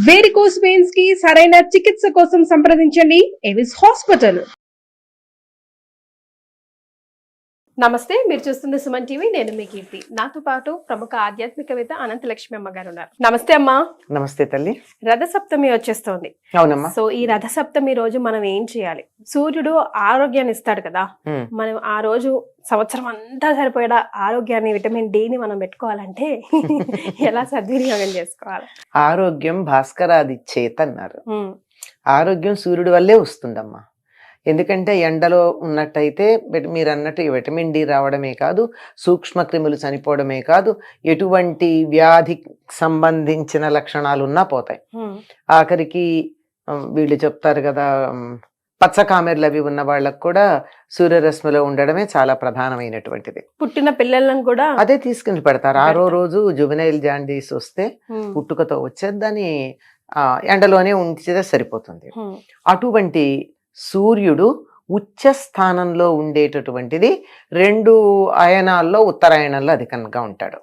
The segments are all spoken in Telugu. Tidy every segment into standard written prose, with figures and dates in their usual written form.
వేరికోస్ వెయిన్స్ కి సరైన చికిత్స కోసం సంప్రదించండి ఎవిస్ హాస్పిటల్. నమస్తే, మీరు చూస్తుంది సుమన్ టీవీ. నేను మీ కీర్తి. నాతో పాటు ప్రముఖ ఆధ్యాత్మికవేత్త అనంతలక్ష్మి అమ్మ గారు ఉన్నారు. నమస్తే అమ్మా. నమస్తే తల్లి. రథసప్తమి వచ్చేస్తోంది. అవునమ్మా. సో ఈ రథసప్తమి రోజు మనం ఏం చేయాలి? సూర్యుడు ఆరోగ్యాన్ని ఇస్తాడు కదా, మనం ఆ రోజు సంవత్సరం అంతా సరిపోయేలా ఆరోగ్యాన్ని, విటమిన్ డి మనం పెట్టుకోవాలంటే ఎలా సద్వినియోగం చేసుకోవాలి? ఆరోగ్యం భాస్కరాది చేత అన్నారు. ఆరోగ్యం సూర్యుడి వల్లే వస్తుందమ్మా. ఎందుకంటే ఎండలో ఉన్నట్టయితే మీరు అన్నట్టు విటమిన్ డి రావడమే కాదు, సూక్ష్మ క్రిములు చనిపోవడమే కాదు, ఎటువంటి వ్యాధి సంబంధించిన లక్షణాలు ఉన్నా పోతాయి. ఆఖరికి వీళ్ళు చెప్తారు కదా, పచ్చకామెర్లు అవి ఉన్న వాళ్ళకు కూడా సూర్యరశ్మిలో ఉండడమే చాలా ప్రధానమైనటువంటిది. పుట్టిన పిల్లలను కూడా అదే తీసుకుని పెడతారు. 6వ రోజు జువెనైల్ జాండీస్ వస్తే పుట్టుకతో వచ్చేది, దాన్ని ఎండలోనే ఉంచితే సరిపోతుంది. అటువంటి సూర్యుడు ఉచ్చ స్థానంలో ఉండేటటువంటిది 2 అయనాల్లో ఉత్తరాయణంలో అధికంగా ఉంటాడు.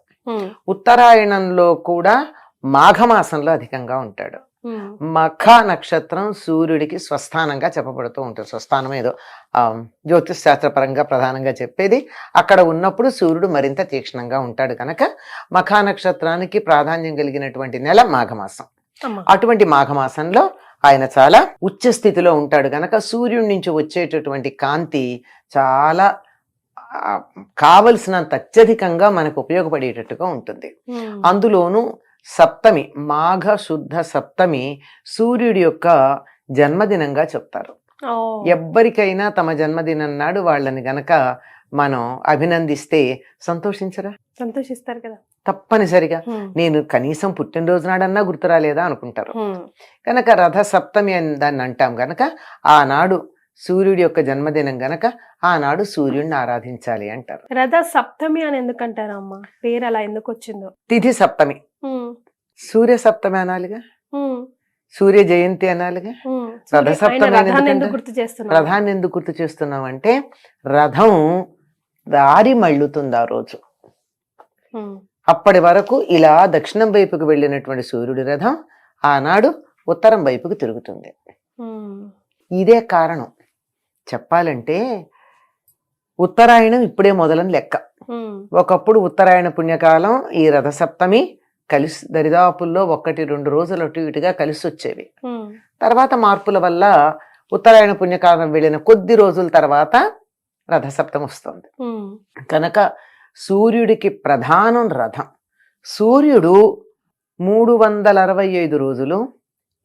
ఉత్తరాయణంలో కూడా మాఘమాసంలో అధికంగా ఉంటాడు. మఖ నక్షత్రం సూర్యుడికి స్వస్థానంగా చెప్పబడుతూ ఉంటుంది. స్వస్థానం ఏదో జ్యోతిష్ శాస్త్రపరంగా ప్రధానంగా చెప్పేది. అక్కడ ఉన్నప్పుడు సూర్యుడు మరింత తీక్షణంగా ఉంటాడు కనుక మఖా నక్షత్రానికి ప్రాధాన్యం కలిగినటువంటి నెల మాఘమాసం. అటువంటి మాఘమాసంలో ఆయన చాలా ఉచ్చ స్థితిలో ఉంటాడు కనుక సూర్యుడి నుంచి వచ్చేటటువంటి కాంతి చాలా కావలసినంత అత్యధికంగా మనకు ఉపయోగపడేటట్టుగా ఉంటుంది. అందులోనూ సప్తమి, మాఘ శుద్ధ సప్తమి సూర్యుడి యొక్క జన్మదినంగా చెప్తారు. ఎవ్వరికైనా తమ జన్మదినం నాడు వాళ్ళని గనక మనం అభినందిస్తే సంతోషిస్తారు కదా, తప్పనిసరిగా. నేను కనీసం పుట్టినరోజు నాడన్నా గుర్తు రాలేదా అనుకుంటారు. కనుక రథ సప్తమి అని దాన్ని అంటాం గనక ఆనాడు సూర్యుడి యొక్క జన్మదినం గనక ఆనాడు సూర్యుడిని ఆరాధించాలి అంటారు. రథ సప్తమి అని ఎందుకంటారు అమ్మా? పేరు అలా ఎందుకు వచ్చిందో? తిథి సప్తమి, సూర్య సప్తమి అనాలిగా, సూర్య జయంతి అనాలిగా. రథ సప్తమి రథాన్ని ఎందుకు గుర్తు చేస్తున్నాం అంటే రథం దారి మళ్ళుతుంది ఆ రోజు. అప్పటి వరకు ఇలా దక్షిణం వైపుకు వెళ్ళినటువంటి సూర్యుడి రథం ఆనాడు ఉత్తరం వైపుకు తిరుగుతుంది. ఇదే కారణం. చెప్పాలంటే ఉత్తరాయణం ఇప్పుడే మొదలని లెక్క. ఒకప్పుడు ఉత్తరాయణ పుణ్యకాలం ఈ రథసప్తమి కలిసి దరిదాపుల్లో 1-2 రోజులు అటు ఇటుగా కలిసి వచ్చేవి. తర్వాత మార్పుల వల్ల ఉత్తరాయణ పుణ్యకాలం వెళ్ళిన కొద్ది రోజుల తర్వాత రథసప్తమి వస్తుంది. కనుక సూర్యుడికి ప్రధానం రథం. సూర్యుడు 365 రోజులు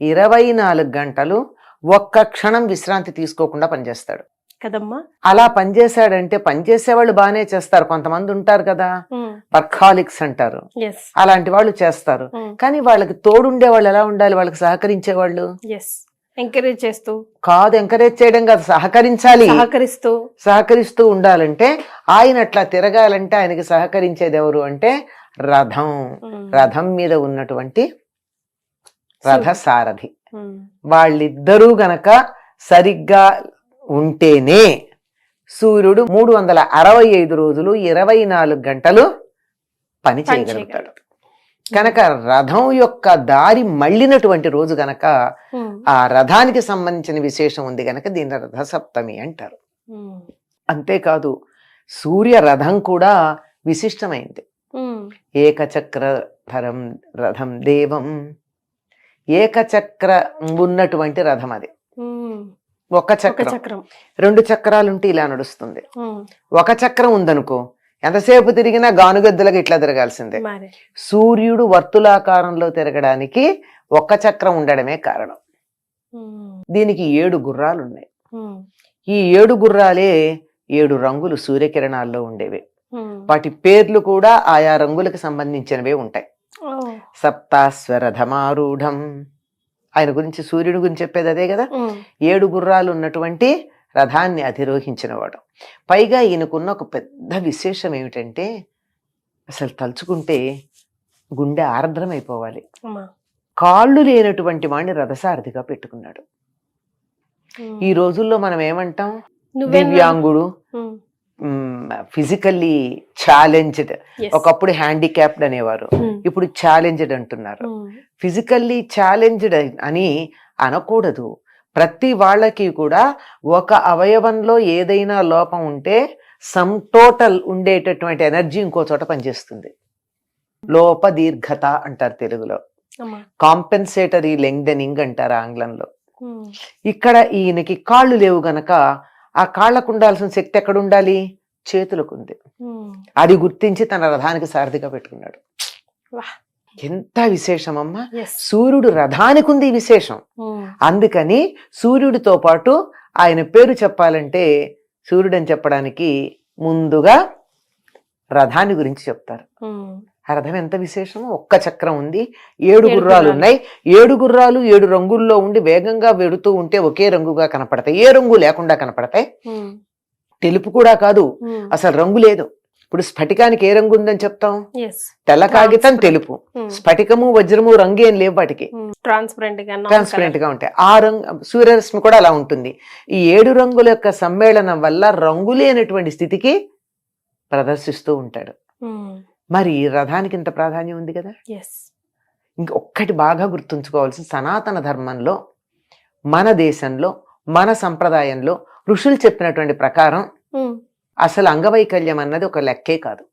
24 గంటలు ఒక్క క్షణం విశ్రాంతి తీసుకోకుండా పనిచేస్తాడు కదమ్మా. అలా పనిచేశాడంటే పనిచేసేవాళ్ళు బాగానే చేస్తారు. కొంతమంది ఉంటారు కదా, వర్కాలిక్స్ అంటారు, అలాంటి వాళ్ళు చేస్తారు. కానీ వాళ్ళకి తోడుండే వాళ్ళు ఎలా ఉండాలి? వాళ్ళకి సహకరించేవాళ్ళు ఎంకరేజ్ చేస్తూ కాదు, ఎంకరేజ్ చేయడం కాదు, సహకరించాలి. సహకరిస్తూ ఉండాలంటే ఆయన అట్లా తిరగాలంటే ఆయనకి సహకరించేది ఎవరు అంటే రథం. రథం మీద ఉన్నటువంటి రథసారథి. వాళ్ళిద్దరూ గనక సరిగ్గా ఉంటేనే సూర్యుడు 365 రోజులు 24 గంటలు పని చేయగలుగుతాడు. కనుక రథం యొక్క దారి మళ్ళినటువంటి రోజు గనక ఆ రథానికి సంబంధించిన విశేషం ఉంది గనక దీని రథసప్తమి అంటారు. అంతేకాదు సూర్య రథం కూడా విశిష్టమైంది. ఏకచక్రధరం రథం దేవం. ఏకచక్ర ఉన్నటువంటి రథం అది. ఒక చక్రం, 2 చక్రాలుంటే ఇలా నడుస్తుంది. ఒక చక్రం ఉందనుకో, ఎంతసేపు తిరిగినా గానుగద్దులుగా ఇట్లా తిరగాల్సిందే. సూర్యుడు వర్తులాకారంలో తిరగడానికి ఒక్క చక్రం ఉండడమే కారణం. దీనికి 7 గుర్రాలు ఉన్నాయి. ఈ 7 గుర్రాలే 7 రంగులు సూర్యకిరణాల్లో ఉండేవి. వాటి పేర్లు కూడా ఆయా రంగులకు సంబంధించినవే ఉంటాయి. సప్తాశ్వరథమారూఢం, ఆయన గురించి సూర్యుడి గురించి చెప్పేది అదే కదా. 7 గుర్రాలు ఉన్నటువంటి రథాన్ని అధిరోహించినవాడు. పైగా ఈయనకున్న ఒక పెద్ద విశేషం ఏమిటంటే అసలు తలుచుకుంటే గుండె ఆర్ద్రమైపోవాలి. కాళ్ళు లేనటువంటి వాడిని రథసారథిగా పెట్టుకున్నాడు. ఈ రోజుల్లో మనం ఏమంటాం? దివ్యాంగుడు, ఫిజికల్లీ ఛాలెంజ్డ్, Yes. ఒకప్పుడు హ్యాండిక్యాప్డ్ అనేవారు, ఇప్పుడు ఛాలెంజ్డ్ అంటున్నారు. ఫిజికల్లీ ఛాలెంజ్డ్ అని అనకూడదు. ప్రతి వాళ్ళకి కూడా ఒక అవయవంలో ఏదైనా లోపం ఉంటే సమ్ టోటల్ ఉండేటటువంటి ఎనర్జీ ఇంకో చోట పనిచేస్తుంది. లోప దీర్ఘత అంటారు తెలుగులో, కాంపెన్సేటరీ లెంగ్దెనింగ్ అంటారు ఆంగ్లంలో. ఇక్కడ ఈయనకి కాళ్ళు లేవు గనక ఆ కాళ్ళకు ఉండాల్సిన శక్తి ఎక్కడ ఉండాలి? చేతులకు ఉంది. అది గుర్తించి తన రథానికి సారథిగా పెట్టుకున్నాడు. ఎంత విశేషమమ్మా! సూర్యుడు రథానికి ఉంది విశేషం. అందుకని సూర్యుడితో పాటు ఆయన పేరు చెప్పాలంటే సూర్యుడు అని చెప్పడానికి ముందుగా రథాన్ని గురించి చెప్తారు. ఆ రథం ఎంత విశేషమో, ఒక్క చక్రం ఉంది, 7 గుర్రాలు ఉన్నాయి. 7 గుర్రాలు 7 రంగుల్లో ఉండి వేగంగా వెడుతూ ఉంటే ఒకే రంగుగా కనపడతాయి, ఏ రంగు లేకుండా కనపడతాయి. తెలుపు కూడా కాదు, అసలు రంగు లేదు. ఇప్పుడు స్ఫటికానికి ఏ రంగు ఉందని చెప్తాం? తెల్ల కాగితం తెలుపు, స్ఫటికము వజ్రము రంగు ఏం లేవు వాటికి, ట్రాన్స్పరెంట్ గా ఉంటాయి. ఆ రంగు సూర్యరశ్మి కూడా అలా ఉంటుంది. ఈ 7 రంగుల యొక్క సమ్మేళనం వల్ల రంగు లేనటువంటి స్థితికి ప్రదర్శిస్తూ ఉంటాడు. మరి రథానికి ఇంత ప్రాధాన్యం ఉంది కదా. ఇంకొక్కటి బాగా గుర్తుంచుకోవాల్సిన, సనాతన ధర్మంలో, మన దేశంలో, మన సంప్రదాయంలో ఋషులు చెప్పినటువంటి ప్రకారం అసలు అంగవైకల్యం అన్నది ఒక లెక్కే కాదు.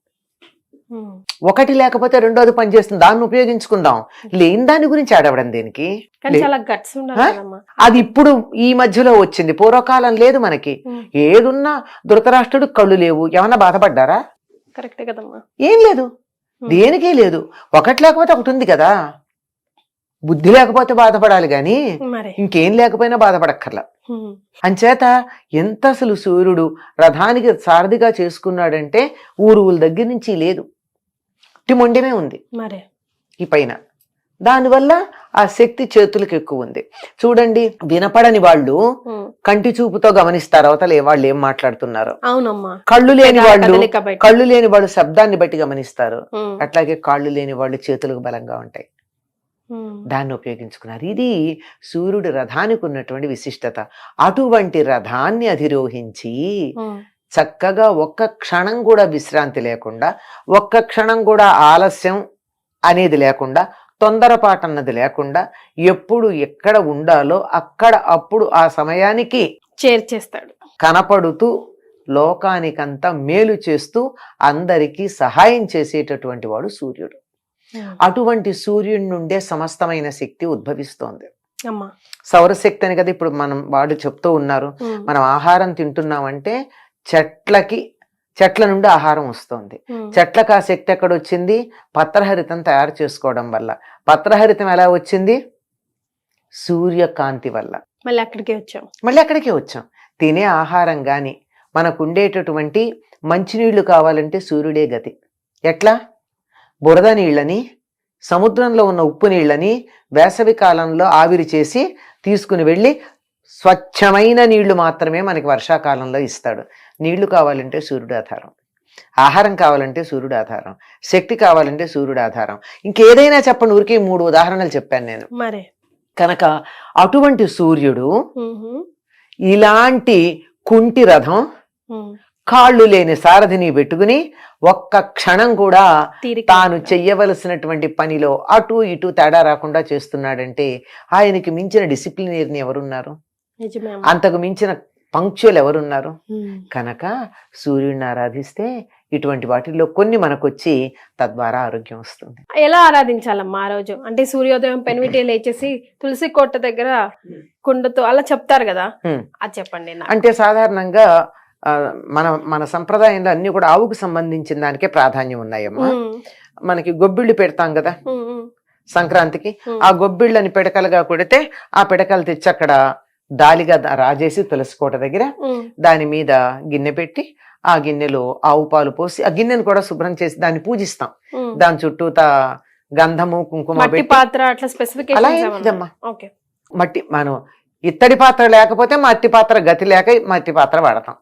ఒకటి లేకపోతే రెండోది పనిచేస్తుంది, దాన్ని ఉపయోగించుకుందాం. లేని దాని గురించి ఆడవడం దేనికి? అది ఇప్పుడు ఈ మధ్యలో వచ్చింది, పూర్వకాలం లేదు మనకి. ఏదున్నా ధృతరాష్ట్రుడు కళ్ళు లేవు, ఏమన్నా బాధపడ్డారా? కరెక్టే కదమ్మా. ఏం లేదు, దేనికే లేదు. ఒకటి లేకపోతే ఒకటి ఉంది కదా. బుద్ధి లేకపోతే బాధపడాలి గాని ఇంకేం లేకపోయినా బాధపడక్కర్లా. అంచేత ఎంత అసలు సూర్యుడు రథానికి సారథిగా చేసుకున్నాడంటే ఊరువుల దగ్గర నుంచి లేదు, మొండెమే ఉంది ఈ పైన. దానివల్ల ఆ శక్తి చేతులకు ఎక్కువ ఉంది. చూడండి, వినపడని వాళ్ళు కంటి చూపుతో గమనిస్తారు అవతల వాళ్ళు ఏం మాట్లాడుతున్నారు. కళ్ళు లేని వాళ్ళు శబ్దాన్ని బట్టి గమనిస్తారు. అట్లాగే కాళ్ళు లేని వాళ్ళు చేతులకు బలంగా ఉంటాయి, దాన్ని ఉపయోగించుకున్నారు. ఇది సూర్యుడు రథానికి ఉన్నటువంటి విశిష్టత. అటువంటి రథాన్ని అధిరోహించి చక్కగా ఒక్క క్షణం కూడా విశ్రాంతి లేకుండా, ఒక్క క్షణం కూడా ఆలస్యం అనేది లేకుండా, తొందరపాటు అన్నది లేకుండా, ఎప్పుడు ఎక్కడ ఉండాలో అక్కడ అప్పుడు ఆ సమయానికి చేర్చేస్తాడు. కనపడుతూ లోకానికంతా మేలు చేస్తూ అందరికీ సహాయం చేసేటటువంటి వాడు సూర్యుడు. అటువంటి సూర్యుడి నుండే సమస్తమైన శక్తి ఉద్భవిస్తోంది. సౌరశక్తి అని కదా ఇప్పుడు వాడు చెప్తూ ఉన్నారు. మనం ఆహారం తింటున్నామంటే చెట్ల నుండి ఆహారం వస్తుంది. చెట్లకు ఆ శక్తి ఎక్కడొచ్చింది? పత్రహరితం తయారు చేసుకోవడం వల్ల. పత్రహరితం ఎలా వచ్చింది? సూర్యకాంతి వల్ల. మళ్ళీ అక్కడికే వచ్చాం. తినే ఆహారం గాని, మనకు ఉండేటటువంటి మంచినీళ్లు కావాలంటే సూర్యుడే గతి. ఎట్లా? బురద నీళ్ళని, సముద్రంలో ఉన్న ఉప్పు నీళ్ళని వేసవి కాలంలో ఆవిరి చేసి తీసుకుని వెళ్ళి స్వచ్ఛమైన నీళ్లు మాత్రమే మనకి వర్షాకాలంలో ఇస్తాడు. నీళ్లు కావాలంటే సూర్యుడు ఆధారం, ఆహారం కావాలంటే సూర్యుడు ఆధారం, శక్తి కావాలంటే సూర్యుడు ఆధారం. ఇంకేదైనా చెప్పండి, ఊరికే 3 ఉదాహరణలు చెప్పాను నేను. కనుక అటువంటి సూర్యుడు ఇలాంటి కుంటి రథం, కాళ్ళు లేని సారథిని పెట్టుకుని ఒక్క క్షణం కూడా తాను చెయ్యవలసినటువంటి పనిలో అటు ఇటు తేడా రాకుండా చేస్తున్నాడంటే ఆయనకి మించిన డిసిప్లినరీని ఎవరున్నారు? అంతకు మించిన పంక్చువల్ ఎవరున్నారు? కనుక సూర్యుడిని ఆరాధిస్తే ఇటువంటి వాటిల్లో కొన్ని మనకొచ్చి తద్వారా ఆరోగ్యం వస్తుంది. ఎలా ఆరాధించాలమ్మా ఆ రోజు? అంటే సూర్యోదయం పెనివిటి లేచేసి తులసి కోట దగ్గర కుండతో అలా చెప్తారు కదా, అది చెప్పండి. అంటే సాధారణంగా మన సంప్రదాయంలో అన్ని కూడా ఆవుకు సంబంధించిన దానికే ప్రాధాన్యం ఉన్నాయమ్మా. మనకి గొబ్బిళ్ళు పెడతాం కదా సంక్రాంతికి, ఆ గొబ్బిళ్ళని పిడకలుగా కొడితే ఆ పిడకలు తెచ్చి అక్కడ దాలిగా రాజేసి తులసికోట దగ్గర దాని మీద గిన్నె పెట్టి ఆ గిన్నెలో ఆవు పాలు పోసి ఆ గిన్నెను కూడా శుభ్రం చేసి దాన్ని పూజిస్తాం. దాని చుట్టూత గంధము కుంకుమ పెట్టి. అలా ఏంటమ్మా, మట్టి మనం ఇత్తడి పాత్ర లేకపోతే మట్టి పాత్ర గతి లేక మట్టి పాత్ర వాడతాం.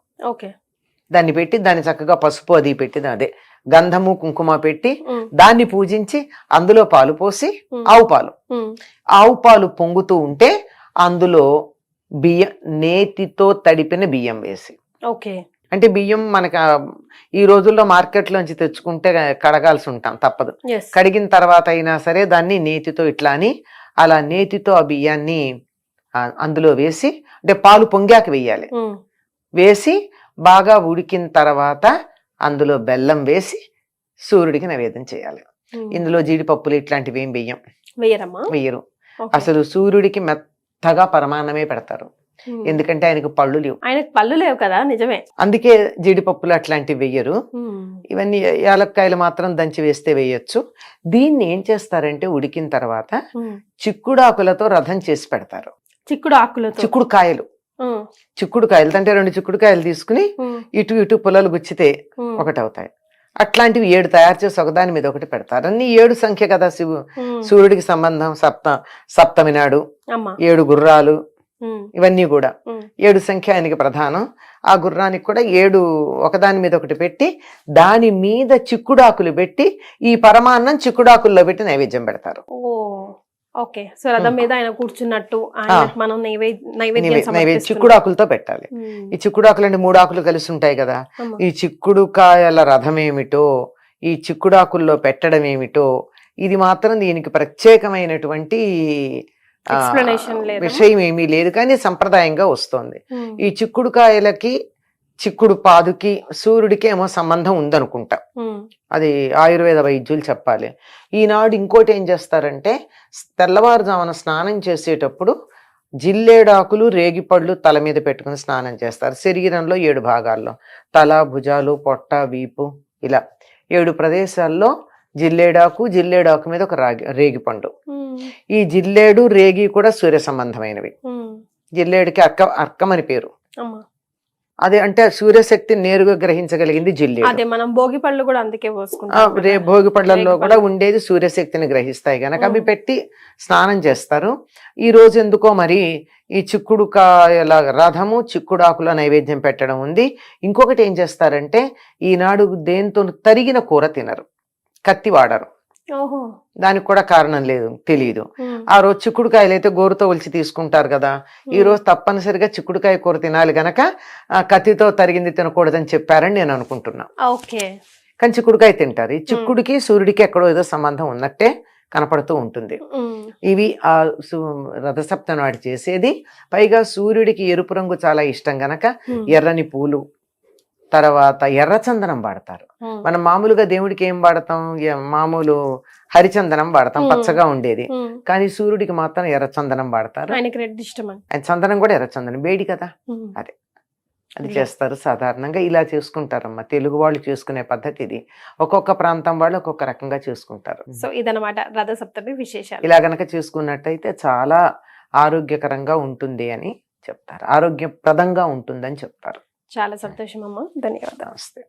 దాన్ని పెట్టి దాన్ని చక్కగా పసుపు అది పెట్టి అదే గంధము కుంకుమ పెట్టి దాన్ని పూజించి అందులో పాలు పోసి ఆవు పాలు పొంగుతూ ఉంటే అందులో నేతితో తడిపిన బియ్యం వేసి, అంటే బియ్యం మనకు ఈ రోజుల్లో మార్కెట్లోంచి తెచ్చుకుంటే కడగాల్సి ఉంటాం, తప్పదు. Yes. కడిగిన తర్వాత అయినా సరే దాన్ని నేతితో ఇట్లా అని అలా నేతితో ఆ బియ్యాన్ని అందులో వేసి, అంటే పాలు పొంగాక వేయాలి, వేసి బాగా ఉడికిన తర్వాత అందులో బెల్లం వేసి సూర్యుడికి నైవేద్యం చేయాలి. ఇందులో జీడిపప్పులు ఇట్లాంటివి ఏం వేయరు. అసలు సూర్యుడికి మెత్తగా పరమాన్నమే పెడతారు, ఎందుకంటే ఆయనకు పళ్ళు లేవు కదా, నిజమే. అందుకే జీడిపప్పులు అట్లాంటివి వెయ్యరు. ఇవన్నీ యాలక్కాయలు మాత్రం దంచి వేస్తే వేయొచ్చు. దీన్ని ఏం చేస్తారంటే ఉడికిన తర్వాత చిక్కుడాకులతో రథం చేసి పెడతారు. చిక్కుడుకాయలు అంటే 2 చిక్కుడుకాయలు తీసుకుని ఇటు ఇటు పుల్లలు గుచ్చితే ఒకటవుతాయి. అట్లాంటివి 7 తయారు చేసి ఒకదాని మీద ఒకటి పెడతారు. అన్ని 7 సంఖ్య కదా సూర్యుడికి సంబంధం. సప్తమి నాడు 7 గుర్రాలు, ఇవన్నీ కూడా 7 సంఖ్య ఆయనకి ప్రధానం. ఆ గుర్రానికి కూడా 7 ఒకదాని మీద ఒకటి పెట్టి దాని మీద చిక్కుడాకులు పెట్టి ఈ పరమాన్నం చిక్కుడాకుల్లో పెట్టి నైవేద్యం పెడతారు. ఓకే, సో రథం మీద ఆయన కూర్చున్నట్టు మనం నైవేద్యం చిక్కుడాకులతో పెట్టాలి. ఈ చిక్కుడాకులు అంటే 3 ఆకులు కలిసి ఉంటాయి కదా, ఈ చిక్కుడుకాయల రథం ఏమిటో, ఈ చిక్కుడాకుల్లో పెట్టడం ఏమిటో, ఇది మాత్రం దీనికి ప్రత్యేకమైనటువంటి విషయం ఏమీ లేదు, కానీ సంప్రదాయంగా వస్తోంది. ఈ చిక్కుడుకాయలకి చిక్కుడు పాదుకి సూర్యుడికి ఏమో సంబంధం ఉందనుకుంటా, అది ఆయుర్వేద వైద్యులు చెప్పాలి. ఈనాడు ఇంకోటి ఏం చేస్తారంటే తెల్లవారుజామున స్నానం చేసేటప్పుడు జిల్లేడాకులు రేగిపళ్ళు తల మీద పెట్టుకుని స్నానం చేస్తారు. శరీరంలో 7 భాగాల్లో తల, భుజాలు, పొట్ట, వీపు, ఇలా 7 ప్రదేశాల్లో జిల్లేడాకు మీద ఒక రేగిపండు. ఈ జిల్లేడు రేగి కూడా సూర్య సంబంధమైనవి. జిల్లేడుకి అర్కమని పేరు. అదే అంటే సూర్యశక్తి నేరుగా గ్రహించగలిగింది జిల్లేడు. మనం భోగి పళ్ళు కూడా అందుకే భోగి పళ్ళల్లో కూడా ఉండేది సూర్యశక్తిని గ్రహిస్తాయి గనక అవి పెట్టి స్నానం చేస్తారు. ఈ రోజు ఎందుకో మరి ఈ చిక్కుడుకాయల రథము చిక్కుడాకుల నైవేద్యం పెట్టడం ఉంది. ఇంకొకటి ఏం చేస్తారంటే ఈనాడు దేంతో తరిగిన కూర తినరు, కత్తి వాడరు. దానికి కూడా కారణం లేదు, తెలియదు. ఆ రోజు చిక్కుడుకాయలు అయితే గోరుతో ఒలిచి తీసుకుంటారు కదా, ఈ రోజు తప్పనిసరిగా చిక్కుడుకాయ కూర తినాలి గనక కత్తితో తరిగింది తినకూడదని చెప్పారని నేను అనుకుంటున్నా. కానీ చిక్కుడుకాయ తింటారు. ఈ చిక్కుడికి సూర్యుడికి ఎక్కడో ఏదో సంబంధం ఉన్నట్టే కనపడుతూ ఉంటుంది. ఇవి ఆ రథసప్తమి నాడు చేసేది. పైగా సూర్యుడికి ఎరుపు రంగు చాలా ఇష్టం గనక ఎర్రని పూలు, తర్వాత ఎర్రచందనం వాడతారు. మనం మామూలుగా దేవుడికి ఏం వాడతాం, మామూలు హరిచందనం వాడతాం, పచ్చగా ఉండేది. కానీ సూర్యుడికి మాత్రం ఎర్రచందనం వాడతారు. ఆయన చందనం కూడా ఎర్రచందనం, వేడి కదా, అది చేస్తారు. సాధారణంగా ఇలా చేసుకుంటారమ్మా. తెలుగు వాళ్ళు చేసుకునే పద్ధతి ఇది. ఒక్కొక్క ప్రాంతం వాళ్ళు ఒక్కొక్క రకంగా చేసుకుంటారు. సో ఇదన్నమాట రథసప్తమి విశేషాలు. ఇలా గనక చేసుకున్నట్టయితే చాలా ఆరోగ్యకరంగా ఉంటుంది అని చెప్తారు, ఆరోగ్యప్రదంగా ఉంటుందని చెప్తారు. చాలా సంతోషం అమ్మా, ధన్యవాదాలు. నమస్తే.